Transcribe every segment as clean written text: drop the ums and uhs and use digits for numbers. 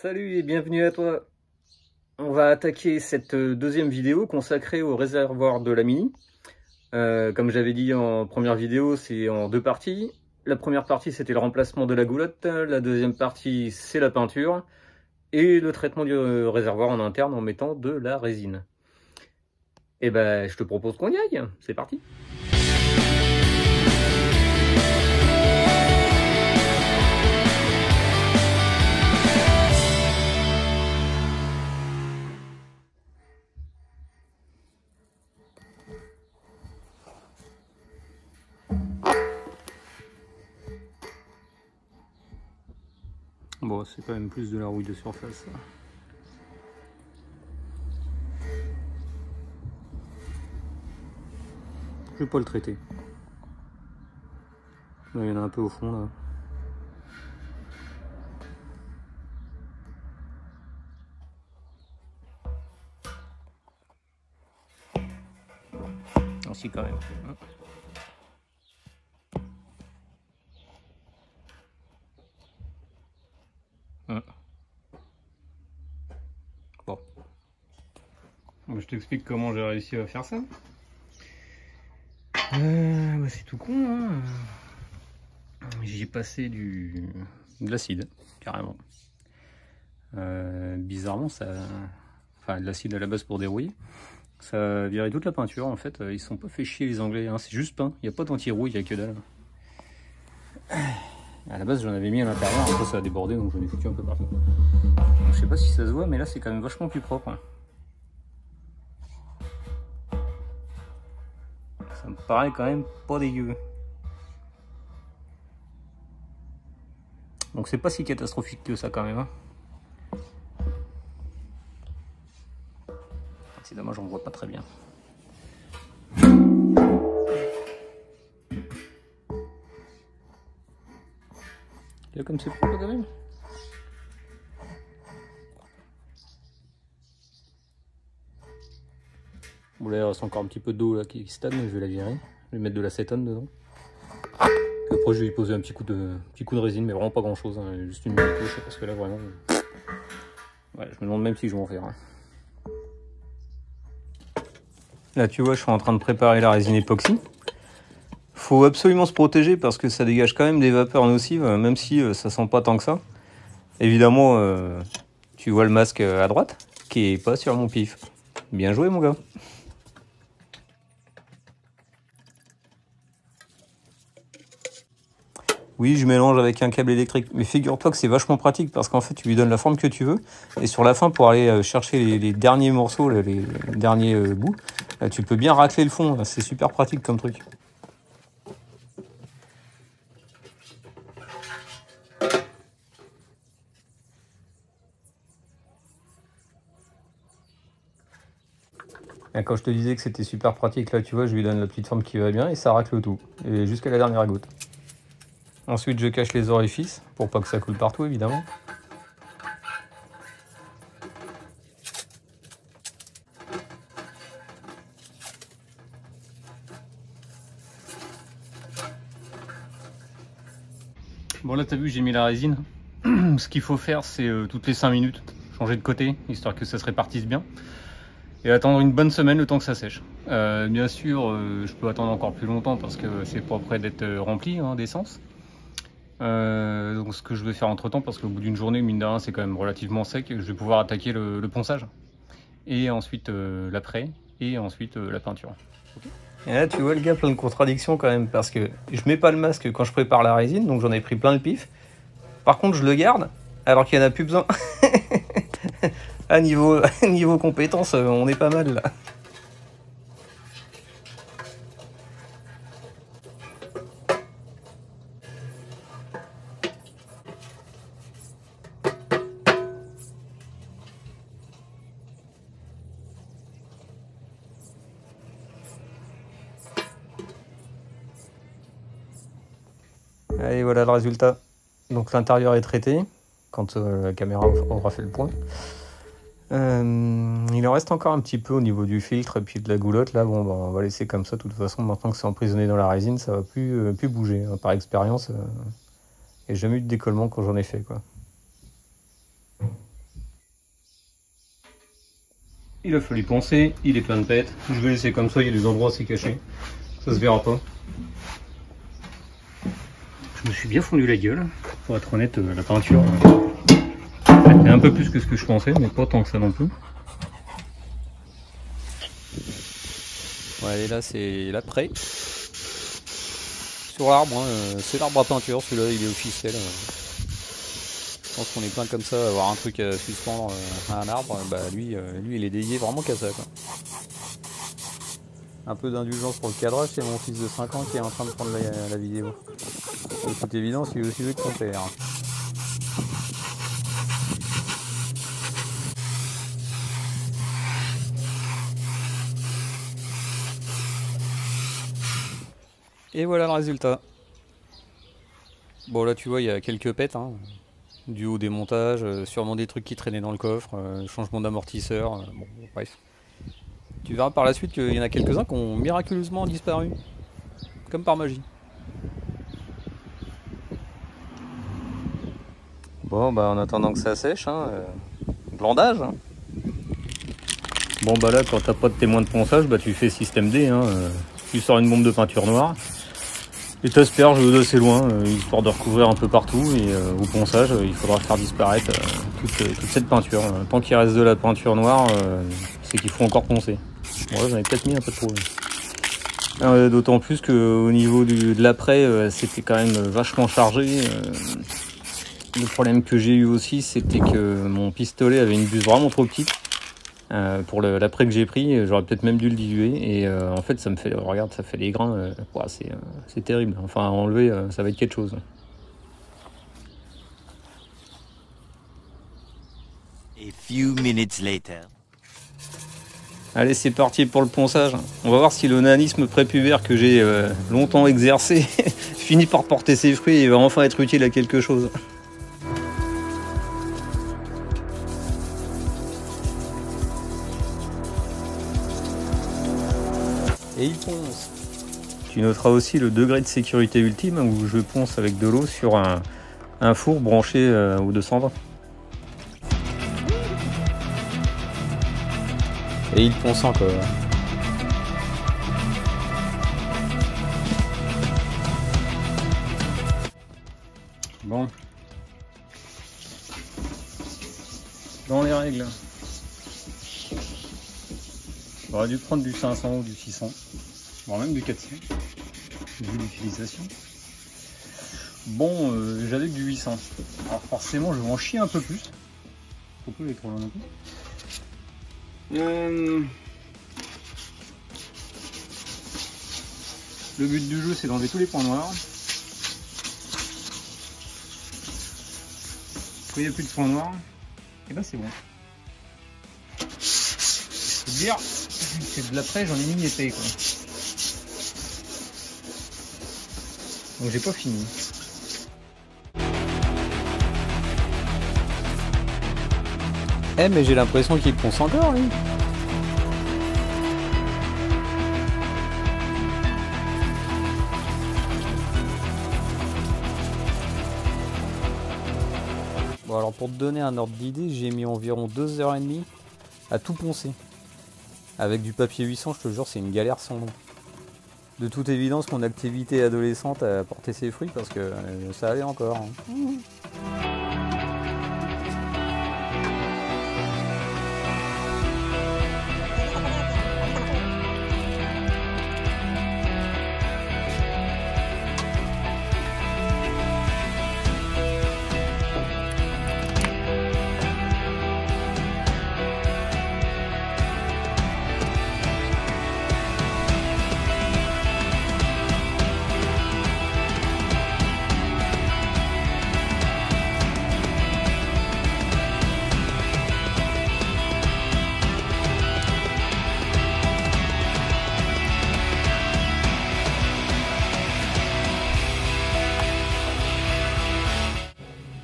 Salut et bienvenue à toi. On va attaquer cette deuxième vidéo consacrée au réservoir de la Mini. Comme j'avais dit en première vidéo, c'est en deux parties. La première partie, c'était le remplacement de la goulotte. La deuxième partie, c'est la peinture. Et le traitement du réservoir en interne en mettant de la résine. Et ben, je te propose qu'on y aille. C'est parti. Bon, c'est quand même plus de la rouille de surface. Je vais pas le traiter. Il y en a un peu au fond là. Ainsi quand même. Bon. Je t'explique comment j'ai réussi à faire ça. Bah c'est tout con, hein. J'y ai passé de l'acide, carrément. Bizarrement, ça... Enfin, de l'acide à la base pour dérouiller. Ça a viré toute la peinture, en fait. Ils se sont pas fait chier, les Anglais, hein. C'est juste peint. Il n'y a pas d'anti-rouille, il n'y a que dalle. À la base, j'en avais mis à l'intérieur. Après, ça a débordé, donc j'en ai foutu un peu partout. Donc, je sais pas si ça se voit, mais là, c'est quand même vachement plus propre, hein. Ça me paraît quand même pas dégueu. Donc c'est pas si catastrophique que ça quand même, hein. C'est dommage, on voit pas très bien. Là comme c'est propre quand même. Bon là il reste encore un petit peu d'eau là qui stagne, mais je vais la virer. Je vais mettre de l'acétone dedans. Puis après je vais y poser un petit coup de résine, mais vraiment pas grand chose, hein. Juste une mini couche parce que là vraiment... Ouais, je me demande même si je vais en faire, hein. Là tu vois, je suis en train de préparer la résine époxy. Faut absolument se protéger parce que ça dégage quand même des vapeurs nocives, même si ça sent pas tant que ça. Évidemment, tu vois le masque à droite, qui est pas sur mon pif. Bien joué mon gars. Oui, je mélange avec un câble électrique, mais figure-toi que c'est vachement pratique parce qu'en fait, tu lui donnes la forme que tu veux. Et sur la fin, pour aller chercher les derniers morceaux, les derniers bouts, tu peux bien racler le fond. C'est super pratique comme truc. Et quand je te disais que c'était super pratique, là, tu vois, je lui donne la petite forme qui va bien et ça racle tout. Et jusqu'à la dernière goutte. Ensuite, je cache les orifices pour pas que ça coule partout, évidemment. Bon là t'as vu, j'ai mis la résine. Ce qu'il faut faire, c'est toutes les 5 minutes changer de côté, histoire que ça se répartisse bien. Et attendre une bonne semaine le temps que ça sèche. Bien sûr, je peux attendre encore plus longtemps parce que c'est pas prêt d'être rempli, hein, d'essence. Donc ce que je vais faire entre temps, parce qu'au bout d'une journée, mine de rien, c'est quand même relativement sec, je vais pouvoir attaquer le ponçage. Et ensuite l'après, et ensuite la peinture. Okay. Et là tu vois le gars, plein de contradictions quand même, parce que je mets pas le masque quand je prépare la résine, donc j'en ai pris plein le pif. Par contre je le garde, alors qu'il n'y en a plus besoin. À niveau compétences, on est pas mal là. Allez, voilà le résultat. Donc l'intérieur est traité, quand la caméra aura fait le point. Il en reste encore un petit peu au niveau du filtre et puis de la goulotte. Là, bon, bah, on va laisser comme ça. De toute façon, maintenant que c'est emprisonné dans la résine, ça va plus bouger. Hein. Par expérience, il n'y a jamais eu de décollement quand j'en ai fait, quoi. il a fallu poncer, il est plein de pètes. Je vais laisser comme ça, il y a des endroits assez cachés. Ça se verra pas. Je me suis bien fondu la gueule. Pour être honnête, la peinture est un peu plus que ce que je pensais, mais pas tant que ça non plus. Ouais, et là c'est l'après. Sur l'arbre, hein, c'est l'arbre à peinture, celui-là il est officiel. Je pense qu'on est plein comme ça à avoir un truc à suspendre à un arbre. Bah lui il est dédié vraiment qu'à ça, quoi. Un peu d'indulgence pour le cadrage, c'est mon fils de 5 ans qui est en train de prendre la vidéo. De toute évidence, il est aussi vieux que son père. Et voilà le résultat. Bon là tu vois il y a quelques pètes, hein. Du haut des montages, sûrement des trucs qui traînaient dans le coffre, changement d'amortisseur, bon bref. Tu verras par la suite qu'il y en a quelques-uns qui ont miraculeusement disparu. Comme par magie. Bon bah en attendant que ça sèche, hein, glandage. Hein. Bon bah là quand t'as pas de témoin de ponçage, bah tu fais système D, hein. Tu sors une bombe de peinture noire et t'asperges d'assez loin, histoire de recouvrir un peu partout, et au ponçage il faudra faire disparaître toute cette peinture. Tant qu'il reste de la peinture noire, c'est qu'il faut encore poncer. Bon là j'en ai peut-être mis un peu trop. D'autant plus qu'au niveau de l'après, c'était quand même vachement chargé. Le problème que j'ai eu aussi, c'était que mon pistolet avait une buse vraiment trop petite. Pour l'après que j'ai pris, j'aurais peut-être même dû le diluer, et en fait ça me fait, regarde, ça fait des grains, ouais, c'est terrible. Enfin à enlever, ça va être quelque chose. A few minutes later. Allez, c'est parti pour le ponçage. On va voir si le nanisme prépubère que j'ai longtemps exercé finit par porter ses fruits et va enfin être utile à quelque chose. Et il ponce. Tu noteras aussi le degré de sécurité ultime où je ponce avec de l'eau sur un four branché au 220. Et il ponce encore. Bon. Dans les règles. J'aurais dû prendre du 500 ou du 600. Voire même du 400. Vu l'utilisation. Bon, j'avais du 800. Alors forcément, je vais en chier un peu plus. Faut pas aller trop loin non plus. Le but du jeu, c'est d'enlever tous les points noirs. Quand il n'y a plus de points noirs, et ben c'est bon. Je peux dire, c'est de l'après, j'en ai mis épais, quoi. Donc j'ai pas fini. Eh mais j'ai l'impression qu'il ponce encore lui. Bon alors pour te donner un ordre d'idée, j'ai mis environ 2h30 à tout poncer. Avec du papier 800, je te jure, c'est une galère sans nom. De toute évidence, mon activité adolescente a porté ses fruits parce que ça allait encore. Hein.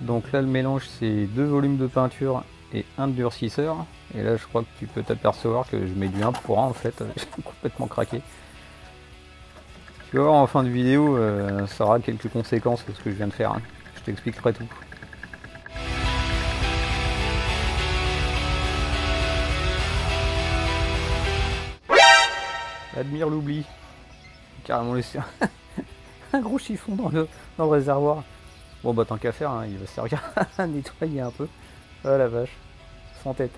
Donc là le mélange c'est 2 volumes de peinture et un durcisseur. Et là je crois que tu peux t'apercevoir que je mets du 1 pour 1 en fait, j'ai complètement craqué. Tu vas voir en fin de vidéo, ça aura quelques conséquences de ce que je viens de faire, hein. Je t'expliquerai tout. Admire l'oubli. Carrément laissé un gros chiffon dans le réservoir. Bon bah tant qu'à faire, hein, il va se servir à nettoyer un peu. Oh la vache. Sans tête.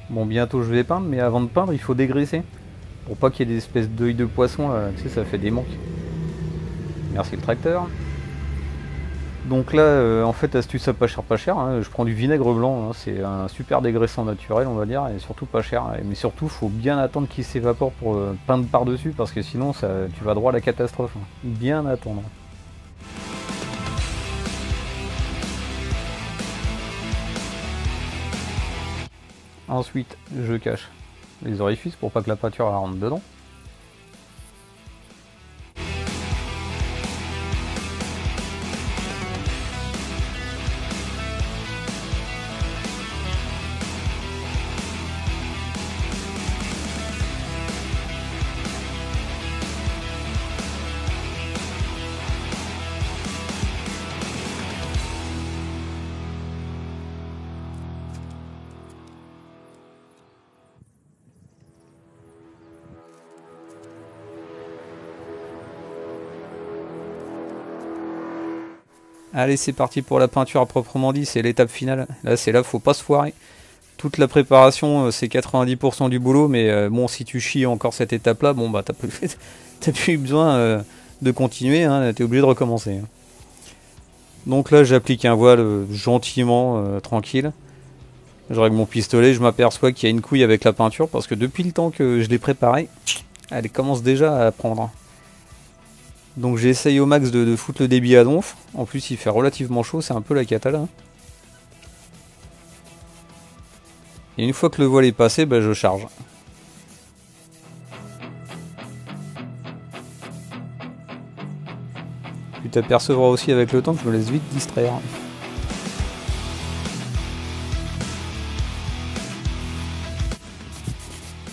Bon, bientôt je vais peindre, mais avant de peindre, il faut dégraisser. Pour pas qu'il y ait des espèces d'œils de poisson, là, tu sais, ça fait des manques. Merci le tracteur. Donc là, en fait, astuce à pas cher, hein, je prends du vinaigre blanc, hein, c'est un super dégraissant naturel, on va dire, et surtout pas cher. Mais surtout, faut bien attendre qu'il s'évapore pour peindre par-dessus, parce que sinon, tu vas droit à la catastrophe. Hein. Bien attendre. Ensuite, je cache les orifices pour pas que la peinture rentre dedans. Allez, c'est parti pour la peinture à proprement dit, c'est l'étape finale. Là, faut pas se foirer. Toute la préparation, c'est 90% du boulot, mais bon, si tu chies encore cette étape-là, bon, bah, t'as plus besoin de continuer, hein, t'es obligé de recommencer. Donc là, j'applique un voile gentiment, tranquille. Je règle mon pistolet, je m'aperçois qu'il y a une couille avec la peinture, parce que depuis le temps que je l'ai préparée, elle commence déjà à prendre. Donc j'essaye au max de foutre le débit à donf. En plus il fait relativement chaud, c'est un peu la cata là. Et une fois que le voile est passé, bah, je charge. Tu t'apercevras aussi avec le temps que je me laisse vite distraire.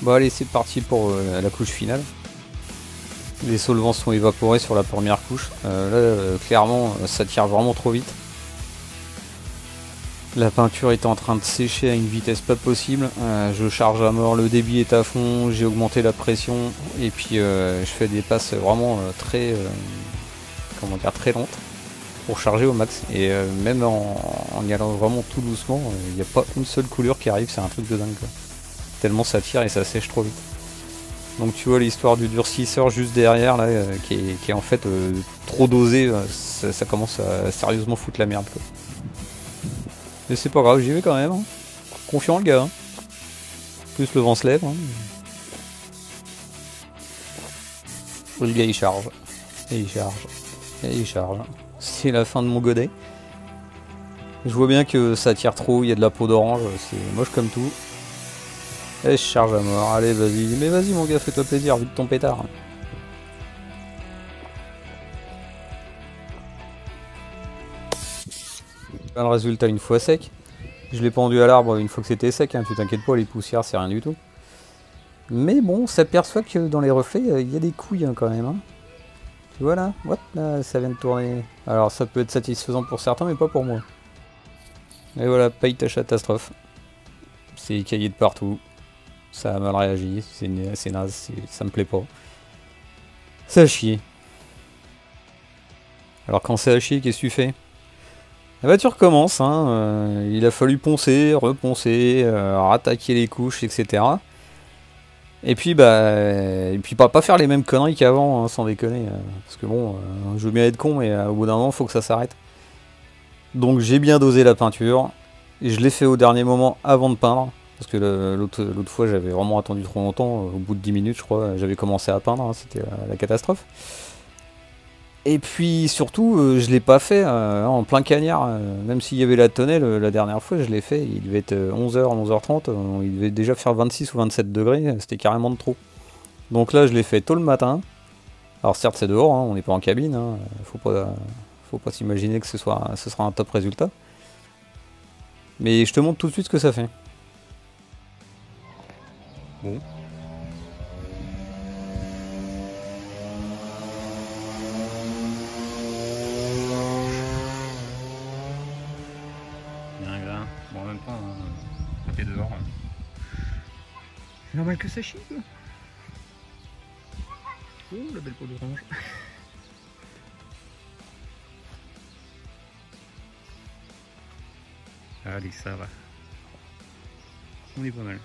Bon allez, c'est parti pour la couche finale. Les solvants sont évaporés sur la première couche. Clairement, ça tire vraiment trop vite. La peinture est en train de sécher à une vitesse pas possible. Je charge à mort, le débit est à fond, j'ai augmenté la pression. Et puis je fais des passes vraiment très lentes pour charger au max. Et même en y allant vraiment tout doucement, il n'y a pas une seule coulure qui arrive, c'est un truc de dingue, quoi. Tellement ça tire et ça sèche trop vite. Donc tu vois l'histoire du durcisseur juste derrière là, qui est en fait trop dosé, ça commence à sérieusement foutre la merde, quoi. Mais c'est pas grave, j'y vais quand même, hein. Confiant le gars, hein. Plus le vent se lève, hein. Le gars il charge, et il charge, et il charge. C'est la fin de mon godet. Je vois bien que ça tire trop, il y a de la peau d'orange, c'est moche comme tout. Et je charge à mort, allez vas-y, mais vas-y mon gars, fais-toi plaisir, vite ton pétard. Le résultat une fois sec, je l'ai pendu à l'arbre une fois que c'était sec, hein, tu t'inquiètes pas, les poussières c'est rien du tout. Mais bon, on s'aperçoit que dans les reflets, il y a des couilles, hein, quand même. Hein. Tu vois là, hop, là, ça vient de tourner. Alors ça peut être satisfaisant pour certains, mais pas pour moi. Et voilà, paye ta catastrophe. C'est écaillé de partout. Ça a mal réagi, c'est naze, ça me plaît pas. Ça a chier. Alors quand c'est à chier, qu'est-ce que tu fais? Ah bah tu recommences, hein. Il a fallu poncer, reponcer, rattaquer les couches, etc. Et puis pas faire les mêmes conneries qu'avant, hein, sans déconner. Parce que bon, je veux bien être con, mais au bout d'un moment, faut que ça s'arrête. Donc j'ai bien dosé la peinture. Et je l'ai fait au dernier moment avant de peindre. Parce que l'autre fois j'avais vraiment attendu trop longtemps, au bout de 10 minutes je crois, j'avais commencé à peindre, hein, c'était la catastrophe. Et puis surtout, je l'ai pas fait en plein cagnard, même s'il y avait la tonnelle, la dernière fois je l'ai fait, il devait être 11h, 11h30, il devait déjà faire 26 ou 27 degrés, c'était carrément de trop. Donc là je l'ai fait tôt le matin, alors certes c'est dehors, hein, on n'est pas en cabine, hein, faut pas s'imaginer que ce sera un top résultat. Mais je te montre tout de suite ce que ça fait. Bon. C'est normal que ça chie. Oh, la belle peau d'orange. Allez, ça va. On est pas mal.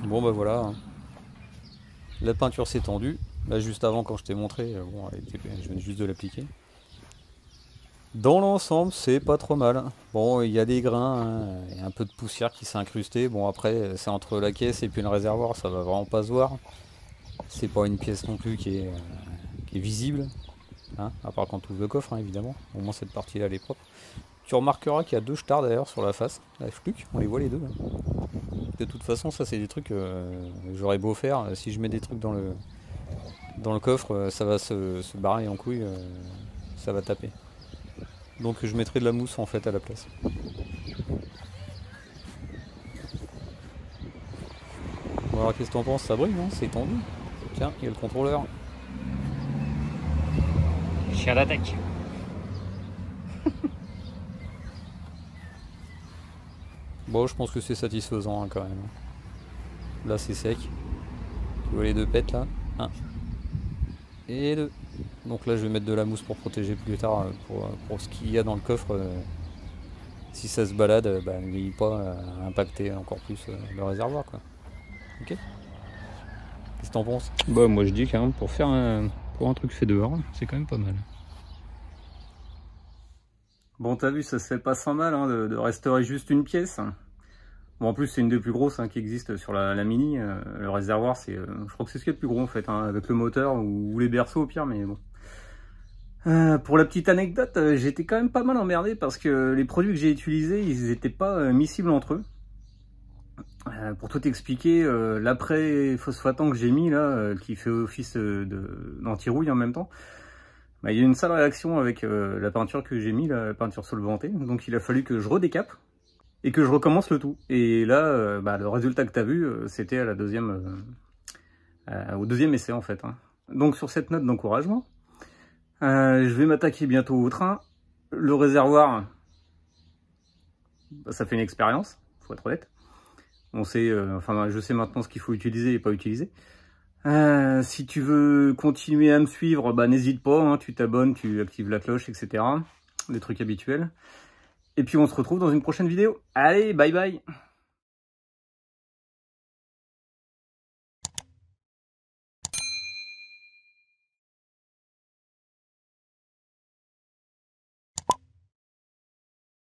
Bon bah voilà, la peinture s'est tendue. Là juste avant quand je t'ai montré, bon, je viens juste de l'appliquer. Dans l'ensemble c'est pas trop mal. Bon il y a des grains, hein, il y a un peu de poussière qui s'est incrustée. Bon après c'est entre la caisse et puis le réservoir, ça va vraiment pas se voir. C'est pas une pièce non plus qui est visible, hein, à part quand tu ouvres le coffre, hein, évidemment. Au moins cette partie là elle est propre. Tu remarqueras qu'il y a 2 stars d'ailleurs sur la face, la fluke, on les voit les deux. Hein. De toute façon ça c'est des trucs que j'aurais beau faire, si je mets des trucs dans le coffre, ça va se barrer en couille, ça va taper. Donc je mettrai de la mousse en fait à la place. Bon alors qu'est-ce que t'en penses, ça brille non? C'est tendu. Tiens, il y a le contrôleur. Chien d'attaque. Bon, je pense que c'est satisfaisant hein, quand même. Là, c'est sec. Tu vois les 2 pètes là? 1 et 2. Donc là, je vais mettre de la mousse pour protéger plus tard pour ce qu'il y a dans le coffre. Si ça se balade, bah, n'ayez pas à impacter encore plus le réservoir, quoi. Ok? Qu'est-ce que t'en penses? Bah, moi je dis quand même, pour un truc fait dehors, c'est quand même pas mal. Bon, t'as vu, ça se fait pas sans mal hein, de restaurer juste une pièce. Bon, en plus, c'est une des plus grosses hein, qui existe sur la Mini. Le réservoir, je crois que c'est ce qu'il y a de plus gros en fait, hein, avec le moteur ou les berceaux au pire, mais bon. Pour la petite anecdote, j'étais quand même pas mal emmerdé parce que les produits que j'ai utilisés, ils n'étaient pas miscibles entre eux. Pour tout expliquer, l'après-phosphatant que j'ai mis là, qui fait office d'anti-rouille en même temps, bah, il y a eu une sale réaction avec la peinture que j'ai mis, la peinture solvantée. Donc il a fallu que je redécape et que je recommence le tout. Et là, bah, le résultat que tu as vu, c'était à au deuxième essai en fait. Hein. Donc sur cette note d'encouragement, je vais m'attaquer bientôt au train. Le réservoir, bah, ça fait une expérience, faut être honnête. On sait, enfin je sais maintenant ce qu'il faut utiliser et pas utiliser. Si tu veux continuer à me suivre, bah, n'hésite pas, hein, tu t'abonnes, tu actives la cloche, etc. Les trucs habituels. Et puis on se retrouve dans une prochaine vidéo. Allez, bye bye!